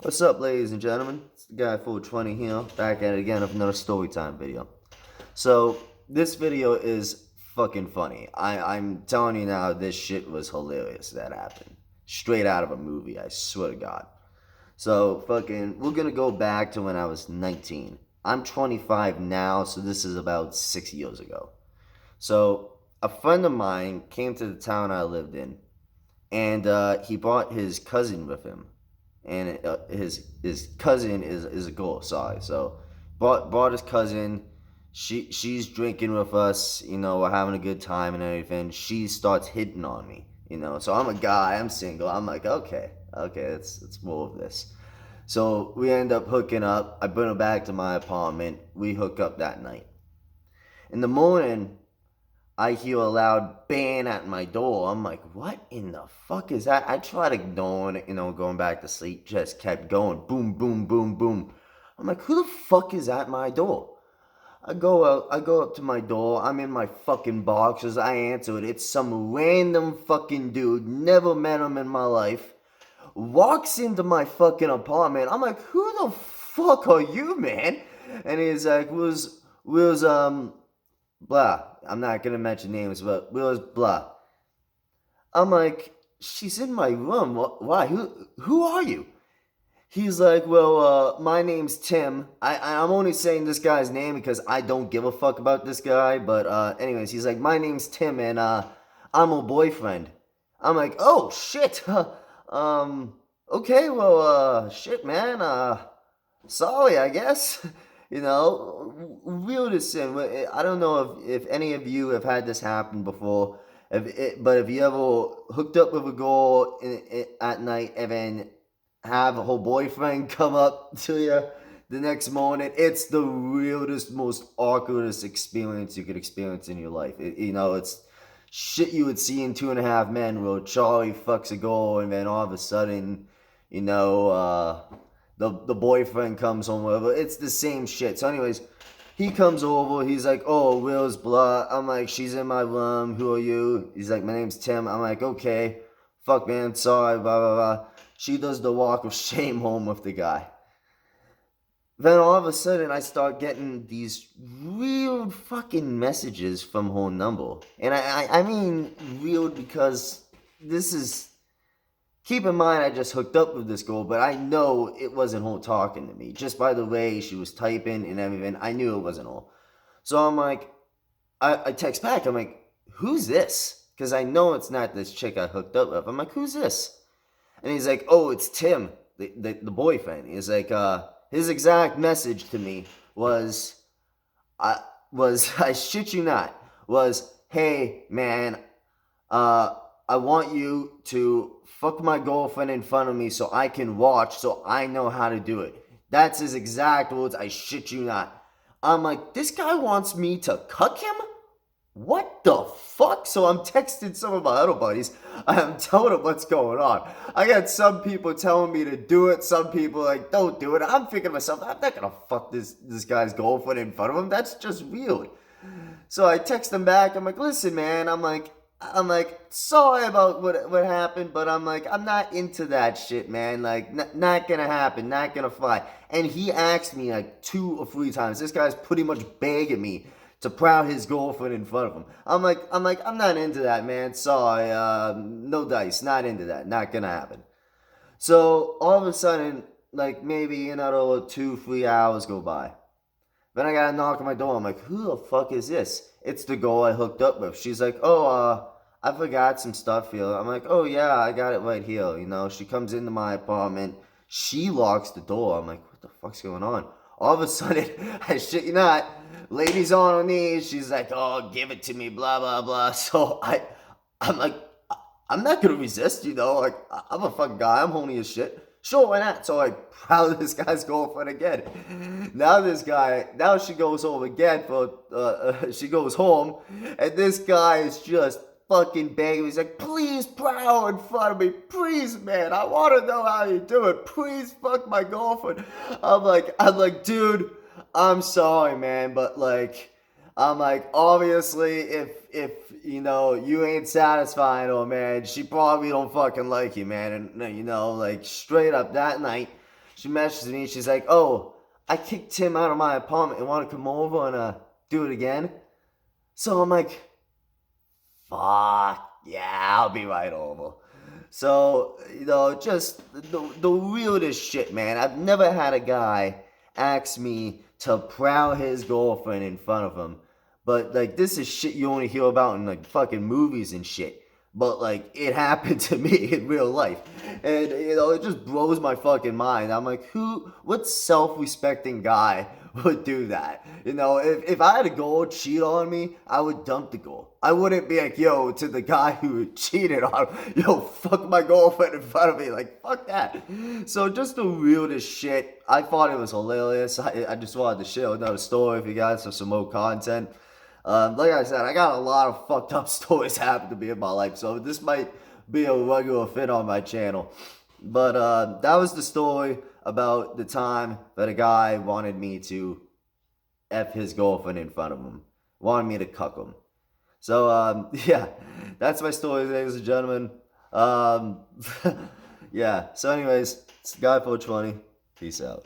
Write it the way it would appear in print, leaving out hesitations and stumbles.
What's up, ladies and gentlemen? It's the guy 420 here, back at it again with another storytime video. So, this video is fucking funny. I'm telling you now, this shit was hilarious that happened. Straight out of a movie, I swear to God. So, we're gonna go back to when I was 19. I'm 25 now, so this is about 6 years ago. So, a friend of mine came to the town I lived in, and he brought his cousin with him, and his cousin is a girl. Sorry, so brought his cousin. She's drinking with us. We're having a good time and everything. She starts hitting on me. So I'm a guy. I'm single. I'm like, okay, it's more of this. So we end up hooking up. I bring her back to my apartment. We hook up that night. In the morning, I hear a loud bang at my door. I'm like, what in the fuck is that? I tried ignoring it, going back to sleep. Just kept going. Boom, boom, boom, boom. I'm like, who the fuck is at my door? I go up to my door. I'm in my fucking boxers. I answer it. It's some random fucking dude. Never met him in my life. Walks into my fucking apartment. I'm like, who the fuck are you, man? And he's like, was blah. I'm not gonna mention names, but was blah. I'm like, she's in my room. Why? Who are you? He's like, well, my name's Tim. I'm only saying this guy's name because I don't give a fuck about this guy. But anyways, he's like, my name's Tim, and I'm a boyfriend. I'm like, oh shit. Okay, well, shit, man. Sorry, I guess. Weirdest sin. I don't know if any of you have had this happen before. But if you ever hooked up with a girl at night and then have a whole boyfriend come up to you the next morning, it's the weirdest, most awkwardest experience you could experience in your life. It's shit you would see in Two and a Half Men, where Charlie fucks a girl and then all of a sudden, the boyfriend comes home, whatever. It's the same shit. So, anyways, he comes over. He's like, "Oh, Will's blah." I'm like, "She's in my room. Who are you?" He's like, "My name's Tim." I'm like, "Okay, fuck, man, sorry, blah blah blah." She does the walk of shame home with the guy. Then all of a sudden, I start getting these weird fucking messages from her number, and I mean weird because this is. Keep in mind, I just hooked up with this girl, but I know it wasn't her talking to me. Just by the way she was typing and everything, I knew it wasn't her. So I'm like, I text back. I'm like, who's this? Because I know it's not this chick I hooked up with. I'm like, who's this? And he's like, oh, it's Tim, the boyfriend. He's like, his exact message to me was, I I shit you not, was, hey man, I want you to fuck my girlfriend in front of me so I can watch, so I know how to do it. That's his exact words. I shit you not. I'm like, this guy wants me to cuck him? What the fuck? So I'm texting some of my other buddies. I'm telling them what's going on. I got some people telling me to do it. Some people like, don't do it. I'm thinking to myself, I'm not gonna fuck this guy's girlfriend in front of him. That's just weird. So I text them back. I'm like, listen, man. I'm like, sorry about what happened, but I'm like, I'm not into that shit, man. Like, not gonna happen, not gonna fly. And he asked me like 2 or 3 times. This guy's pretty much begging me to proud his girlfriend in front of him. I'm not into that, man. Sorry, no dice, not into that, not gonna happen. So all of a sudden, like maybe another 2, 3 hours go by. Then I got a knock on my door. I'm like, who the fuck is this? It's the girl I hooked up with. She's like, oh, I forgot some stuff here. I'm like, oh yeah, I got it right here. She comes into my apartment. She locks the door. I'm like, what the fuck's going on? All of a sudden, I shit you not, lady's on her knees. She's like, oh, give it to me, blah, blah, blah. So I'm like, I'm not gonna resist, like, I'm a fucking guy. I'm horny as shit. Sure, why not? So I proud this guy's girlfriend again. Now she goes home again she goes home, and this guy is just fucking begging. He's like, please prowl in front of me. Please, man, I want to know how you do it. Please fuck my girlfriend. I'm like, dude, I'm sorry, man, but like, I'm like, obviously, if you ain't satisfying her, man, she probably don't fucking like you, man. And like straight up that night, She messages me. She's like, "Oh, I kicked Tim out of my apartment and want to come over and do it again." So I'm like, "Fuck yeah, I'll be right over." So just the weirdest shit, man. I've never had a guy ask me to prow his girlfriend in front of him, but like this is shit you only hear about in like fucking movies and shit. But like it happened to me in real life, and it just blows my fucking mind. I'm like, what self-respecting guy would do that? If I had a girl cheat on me, I would dump the girl. I wouldn't be like, yo, to the guy who cheated on, yo, fuck my girlfriend in front of me. Like, fuck that. So just the weirdest shit. I thought it was hilarious. I just wanted to share another story with you guys for some more content. Like I said, I got a lot of fucked up stories happen to me in my life, so this might be a regular fit on my channel. But that was the story about the time that a guy wanted me to F his girlfriend in front of him. Wanted me to cuck him. So, yeah, that's my story, ladies and gentlemen. Yeah, so anyways, it's Guy420. Peace out.